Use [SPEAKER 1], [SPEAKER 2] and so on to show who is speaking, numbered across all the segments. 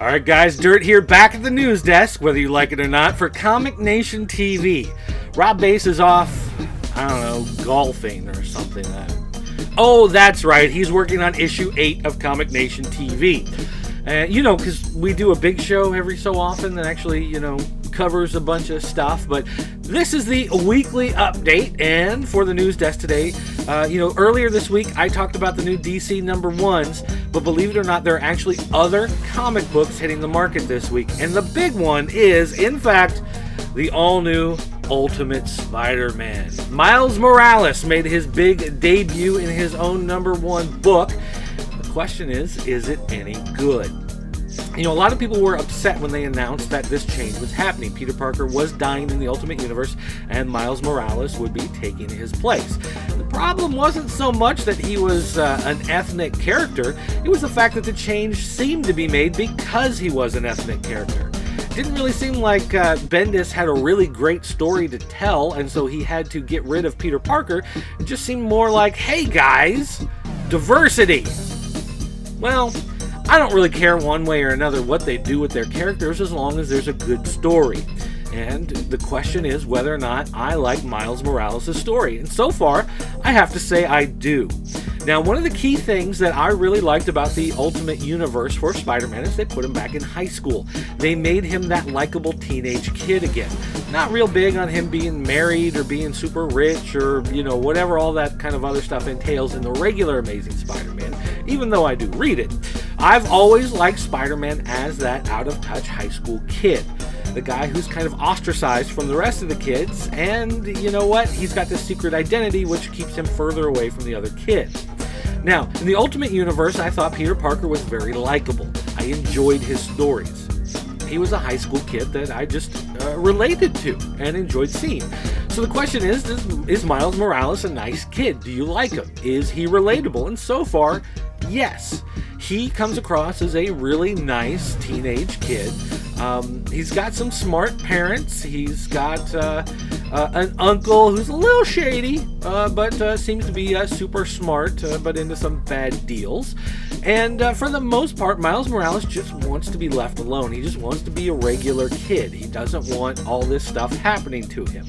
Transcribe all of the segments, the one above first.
[SPEAKER 1] All right, guys, Dirt here, back at the news desk, whether you like it or not, for Comic Nation TV. Rob Bass is off, I don't know, golfing or something. Oh, that's right, he's working on issue 8 of Comic Nation TV. Because we do a big show every so often that actually, covers a bunch of stuff, but this is the weekly update. And for the news desk today, earlier this week I talked about the new DC number ones, but believe it or not, there are actually other comic books hitting the market this week, and the big one is, in fact, the all-new Ultimate Spider-Man. Miles Morales made his big debut in his own number one book. The question is it any good? A lot of people were upset when they announced that this change was happening. Peter Parker was dying in the Ultimate Universe, and Miles Morales would be taking his place. The problem wasn't so much that he was an ethnic character, it was the fact that the change seemed to be made because he was an ethnic character. It didn't really seem like Bendis had a really great story to tell, and so he had to get rid of Peter Parker. It just seemed more like, hey guys, diversity. Well, I don't really care one way or another what they do with their characters as long as there's a good story. And the question is whether or not I like Miles Morales' story. And so far, I have to say I do. Now, one of the key things that I really liked about the Ultimate Universe for Spider-Man is they put him back in high school. They made him that likable teenage kid again. Not real big on him being married or being super rich or, whatever all that kind of other stuff entails in the regular Amazing Spider-Man, even though I do read it. I've always liked Spider-Man as that out-of-touch high school kid. The guy who's kind of ostracized from the rest of the kids, and you know what? He's got this secret identity which keeps him further away from the other kids. Now, in the Ultimate Universe, I thought Peter Parker was very likable. I enjoyed his stories. He was a high school kid that I just related to and enjoyed seeing. So the question is Miles Morales a nice kid? Do you like him? Is he relatable? And so far, yes. He comes across as a really nice teenage kid. He's got some smart parents. He's got an uncle who's a little shady, but seems to be super smart, but into some bad deals. And for the most part, Miles Morales just wants to be left alone. He just wants to be a regular kid. He doesn't want all this stuff happening to him.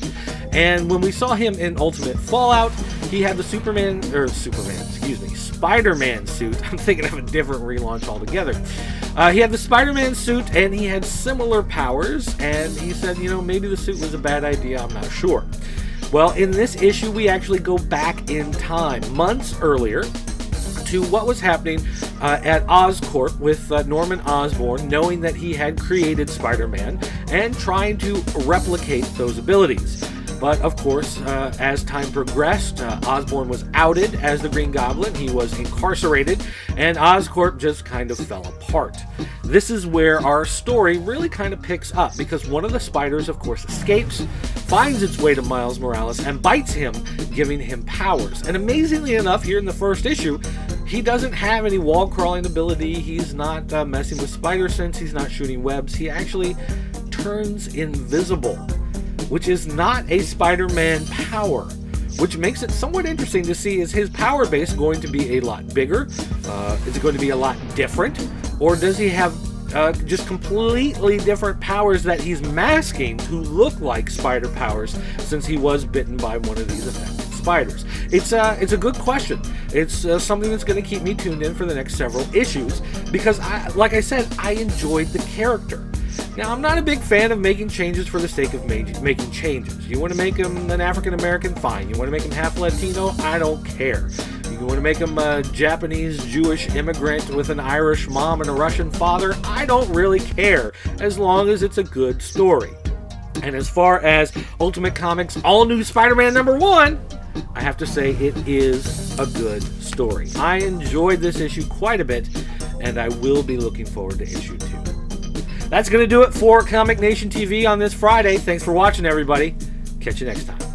[SPEAKER 1] And when we saw him in Ultimate Fallout, he had the Spider-Man suit. I'm thinking of a different relaunch altogether. He had the Spider-Man suit, and he had similar powers, and he said, maybe the suit was a bad idea, I'm not sure. Well, in this issue, we actually go back in time, months earlier, to what was happening at Oscorp with Norman Osborn, knowing that he had created Spider-Man and trying to replicate those abilities. But of course, as time progressed, Osborn was outed as the Green Goblin. He was incarcerated, and Oscorp just kind of fell apart. This is where our story really kind of picks up, because one of the spiders, of course, escapes, finds its way to Miles Morales, and bites him, giving him powers. And amazingly enough, here in the first issue, he doesn't have any wall-crawling ability. He's not messing with spider sense. He's not shooting webs. He actually turns invisible, which is not a Spider-Man power, which makes it somewhat interesting to see, is his power base going to be a lot bigger? Is it going to be a lot different? Or does he have just completely different powers that he's masking to look like spider powers, since he was bitten by one of these affected spiders? It's a good question. It's something that's going to keep me tuned in for the next several issues, because like I said, I enjoyed the character. Now, I'm not a big fan of making changes for the sake of making changes. You want to make him an African-American? Fine. You want to make him half Latino? I don't care. You want to make him a Japanese Jewish immigrant with an Irish mom and a Russian father? I don't really care, as long as it's a good story. And as far as Ultimate Comics all-new Spider-Man number 1, I have to say it is a good story. I enjoyed this issue quite a bit, and I will be looking forward to issue 2. That's going to do it for Comic Nation TV on this Friday. Thanks for watching, everybody. Catch you next time.